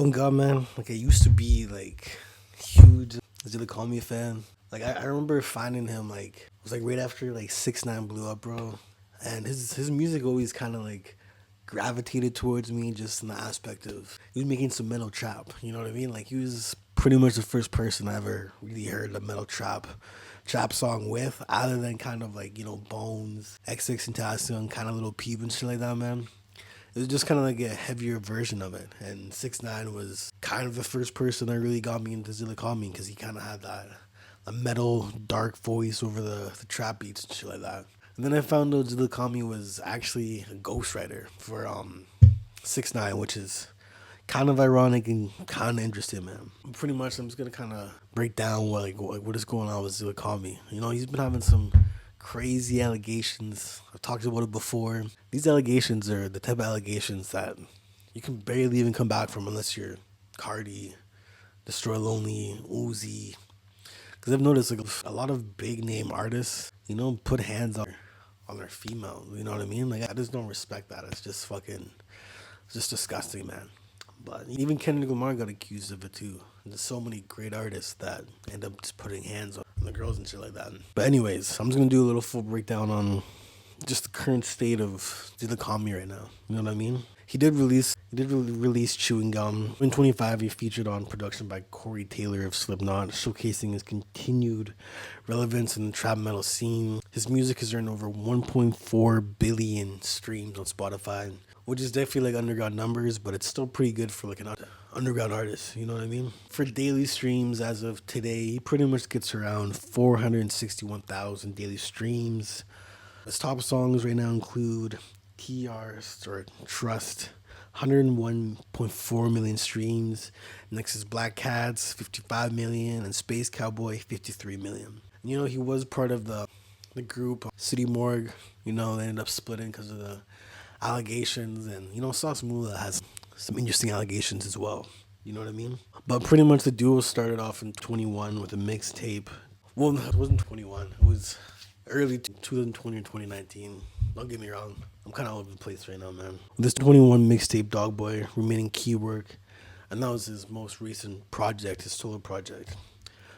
Oh god, man! Like I used to be like huge Zillakami fan. Like I remember finding him like it was like right after like 6ix9ine blew up, bro. And his music always kind of like gravitated towards me, just in the aspect of he was making some metal trap. You know what I mean? Like he was pretty much the first person I ever really heard a metal trap song with, other than kind of like Bones, XX Tentacion, kind of Little Peep and shit like that, man. It was just kind of like a heavier version of it. And 6ix9ine was kind of the first person that really got me into Zillakami because he kind of had that a metal, dark voice over the trap beats and shit like that. And then I found out Zillakami was actually a ghostwriter for 6ix9ine, which is kind of ironic and kind of interesting, man. Pretty much, I'm just gonna kind of break down what is going on with Zillakami. He's been having some crazy allegations. I've talked about it before. These allegations are the type of allegations that you can barely even come back from unless you're Cardi, Destroy Lonely, Uzi. Because I've noticed like a lot of big name artists, put hands on their female. You know what I mean? Like I just don't respect that. It's just disgusting, man. But even Kendrick Lamar got accused of it too. There's so many great artists that end up just putting hands on the girls and shit like that. But anyways, I'm just gonna do a little full breakdown on just the current state of the economy right now. You know what I mean? He did release Chewing Gum. In 25, he featured on production by Corey Taylor of Slipknot, showcasing his continued relevance in the trap metal scene. His music has earned over 1.4 billion streams on Spotify, which is definitely like underground numbers, but it's still pretty good for like an underground artist. You know what I mean? For daily streams as of today, he pretty much gets around 461,000 daily streams. His top songs right now include TR's or Trust, 101.4 million streams. Next is Black Cats, 55 million, and Space Cowboy, 53 million. He was part of the group City Morgue. They ended up splitting because of the allegations, and Sauce Mula has some interesting allegations as well. You know what I mean? But pretty much the duo started off in 21 with a mixtape. Well, no, it wasn't 21. It was early 2020 or 2019. Don't get me wrong. I'm kind of all over the place right now, man. This 21 mixtape, Dog Boy, remaining key work, and that was his most recent project, his solo project.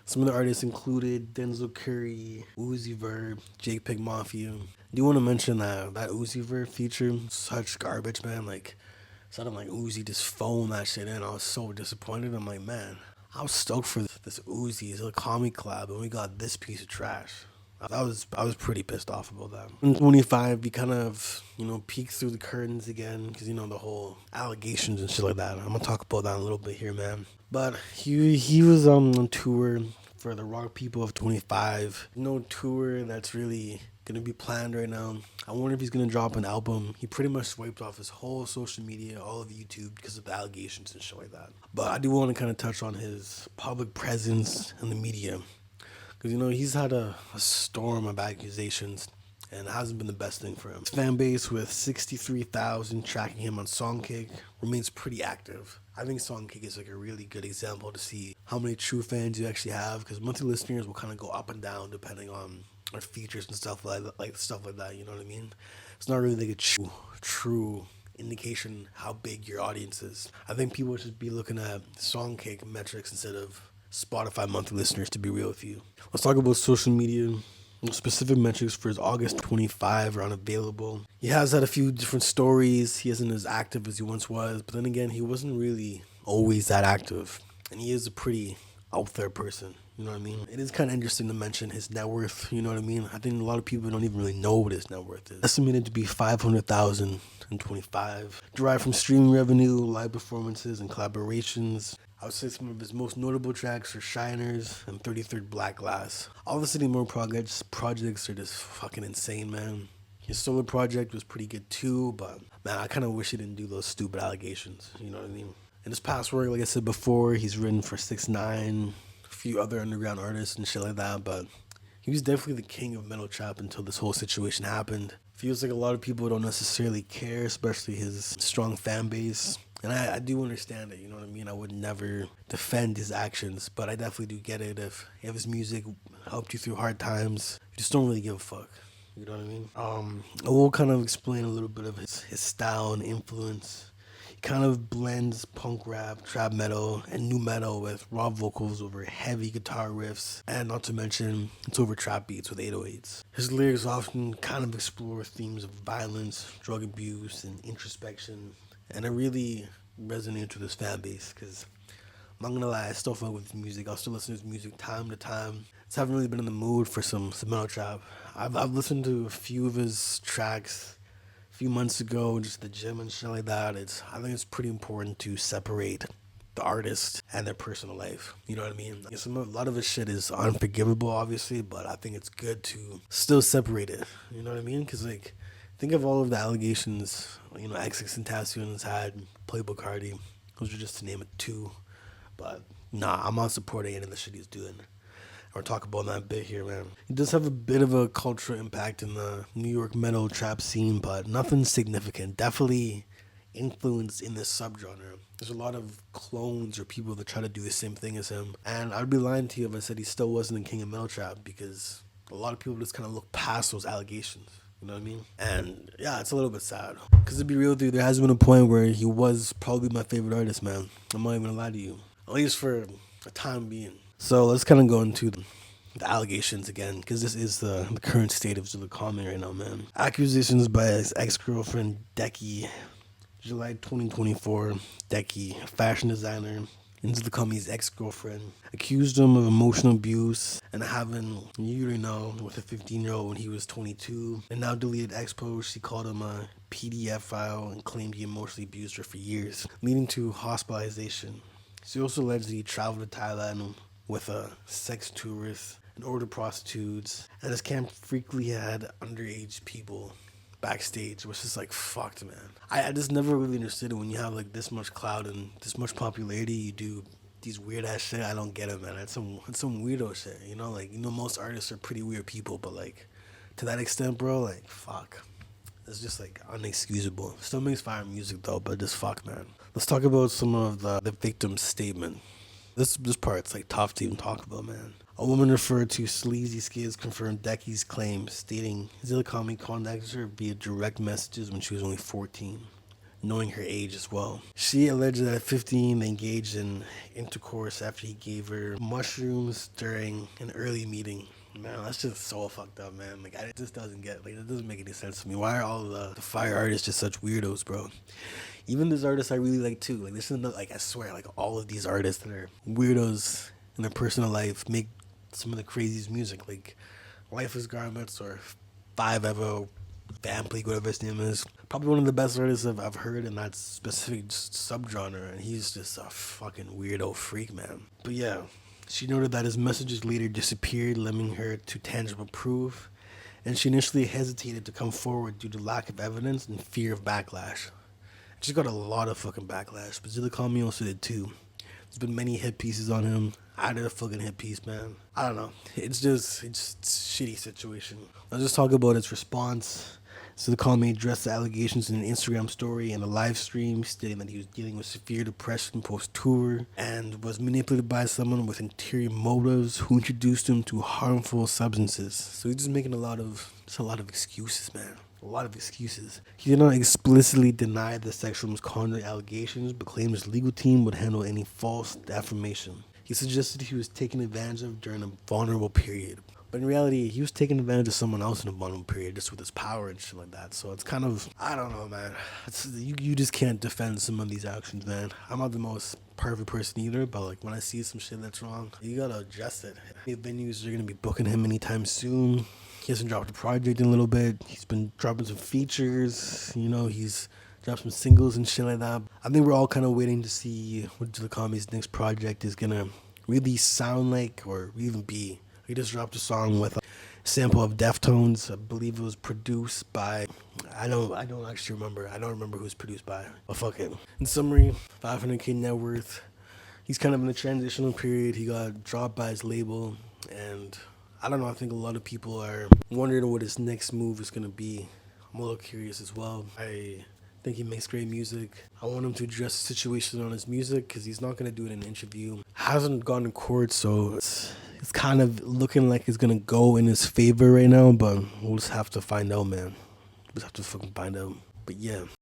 Some of the artists included Denzel Curry, Uzi Vert, Jake Pig Mafia. Do you want to mention that Uzi Vert feature? Such garbage, man. Like, sounded like Uzi just phoned that shit in. I was so disappointed. I'm like, man, I was stoked for this Uzi Zillakami collab, and we got this piece of trash. I was pretty pissed off about that. In 25, we kind of peeked through the curtains again because the whole allegations and shit like that. I'm gonna talk about that in a little bit here, man. But he was on tour for the Rock People of 25. No tour that's really gonna be planned right now. I wonder if he's gonna drop an album. He pretty much swiped off his whole social media, all of YouTube, because of the allegations and shit like that. But I do want to kind of touch on his public presence in the media. Because, he's had a storm of accusations, and it hasn't been the best thing for him. His fan base, with 63,000 tracking him on Songkick, remains pretty active. I think Songkick is like a really good example to see how many true fans you actually have, because monthly listeners will kind of go up and down depending on our features and stuff like stuff like that. You know what I mean? It's not really like a true indication how big your audience is. I think people should be looking at Songkick metrics instead of Spotify monthly listeners, to be real with you. Let's talk about social media. Specific metrics for his August 25 are unavailable. He has had a few different stories. He isn't as active as he once was, but then again, he wasn't really always that active. And he is a pretty out there person. You know what I mean? It is kind of interesting to mention his net worth. You know what I mean? I think a lot of people don't even really know what his net worth is. Estimated to be 500,000 in 25. Derived from streaming revenue, live performances, and collaborations. I would say some of his most notable tracks are Shiners and 33rd Black Glass. All the City More projects are just fucking insane, man. His solo project was pretty good too, but man, I kind of wish he didn't do those stupid allegations. You know what I mean? In his past work, like I said before, he's written for 6ix9ine, a few other underground artists and shit like that, but he was definitely the king of metal trap until this whole situation happened. Feels like a lot of people don't necessarily care, especially his strong fan base. And I do understand it, you know what I mean? I would never defend his actions, but I definitely do get it if his music helped you through hard times. You just don't really give a fuck. You know what I mean? I will kind of explain a little bit of his style and influence. Kind of blends punk rap, trap metal, and new metal with raw vocals over heavy guitar riffs, and not to mention it's over trap beats with 808s. His lyrics often kind of explore themes of violence, drug abuse, and introspection, and it really resonates with his fan base because I'm not gonna lie, I still fuck with his music. I'll still listen to his music time to time. Just haven't really been in the mood for some metal trap. I've listened to a few of his tracks a few months ago, just at the gym and shit like that. I think it's pretty important to separate the artist and their personal life. You know what I mean? A lot of his shit is unforgivable, obviously, but I think it's good to still separate it. You know what I mean? Because like, think of all of the allegations. XX Tentacion has had, Playboy Cardi. Those are just to name it two. But nah, I'm not supporting any of the shit he's doing. Or talk about that bit here, man. He does have a bit of a cultural impact in the New York metal trap scene, but nothing significant. Definitely influence in this subgenre. There's a lot of clones or people that try to do the same thing as him. And I'd be lying to you if I said he still wasn't the king of metal trap, because a lot of people just kind of look past those allegations. You know what I mean? And yeah, it's a little bit sad. Because to be real with you, there has been a point where he was probably my favorite artist, man. I'm not even gonna lie to you. At least for a time being. So let's kind of go into the allegations again, because this is the current state of Zillakami right now, man. Accusations by his ex-girlfriend, Deki. July 2024, Deki, a fashion designer, and Zillakami's ex-girlfriend, accused him of emotional abuse and having, you already know, with a 15-year-old when he was 22. And now deleted ex-post, she called him a PDF file and claimed he emotionally abused her for years, leading to hospitalization. She also alleged that he traveled to Thailand with a sex tourist and ordered prostitutes, and his camp frequently had underage people backstage, which is like fucked, man. I just never really understood it. When you have like this much clout and this much popularity, you do these weird ass shit. I don't get it, man. It's some weirdo shit, most artists are pretty weird people, but like to that extent, bro, like fuck. It's just like unexcusable. Still makes fire music though, but just fuck, man. Let's talk about some of the victim's statement. This part's like tough to even talk about, man. A woman referred to Sleazy Skids confirmed Deki's claims, stating Zillakami contacted her via direct messages when she was only 14, knowing her age as well. She alleged that at 15 they engaged in intercourse after he gave her mushrooms during an early meeting. Man, that's just so fucked up, man. Like, it just doesn't it doesn't make any sense to me. Why are all the fire artists just such weirdos, bro? Even this artist I really like too. Like, this is not, like, I swear, like, all of these artists that are weirdos in their personal life make some of the craziest music. Like, Life is Garments or Five Evo, Vamp League, whatever his name is. Probably one of the best artists I've heard in that specific subgenre. And he's just a fucking weirdo freak, man. But yeah. She noted that his messages later disappeared, limiting her to tangible proof, and she initially hesitated to come forward due to lack of evidence and fear of backlash. She got a lot of fucking backlash, but Zillakami also did too. There's been many hit pieces on him. I did a fucking hit piece, man. I don't know. It's a shitty situation. Let's just talk about its response. Zillakami addressed the allegations in an Instagram story and a live stream, stating that he was dealing with severe depression post-tour and was manipulated by someone with ulterior motives who introduced him to harmful substances. So he's just making a lot of excuses, man. A lot of excuses. He did not explicitly deny the sexual misconduct allegations, but claimed his legal team would handle any false affirmation. He suggested he was taken advantage of during a vulnerable period. But in reality, he was taking advantage of someone else in a vulnerable period just with his power and shit like that. So it's kind of, I don't know, man. You just can't defend some of these actions, man. I'm not the most perfect person either, but like when I see some shit that's wrong, you gotta address it. Venues are gonna be booking him anytime soon. He hasn't dropped a project in a little bit. He's been dropping some features. He's dropped some singles and shit like that. I think we're all kind of waiting to see what Zillakami's next project is gonna really sound like or even be. He just dropped a song with a sample of Deftones. I believe it was produced by, I don't actually remember. I don't remember who it's produced by. But fuck it. In summary, 500K net worth. He's kind of in a transitional period. He got dropped by his label. And I don't know, I think a lot of people are wondering what his next move is going to be. I'm a little curious as well. I think he makes great music. I want him to address the situation on his music because he's not going to do it in an interview. Hasn't gone to court, so it's kind of looking like it's going to go in his favor right now, but we'll just have to find out, man. We'll just have to fucking find out. But yeah.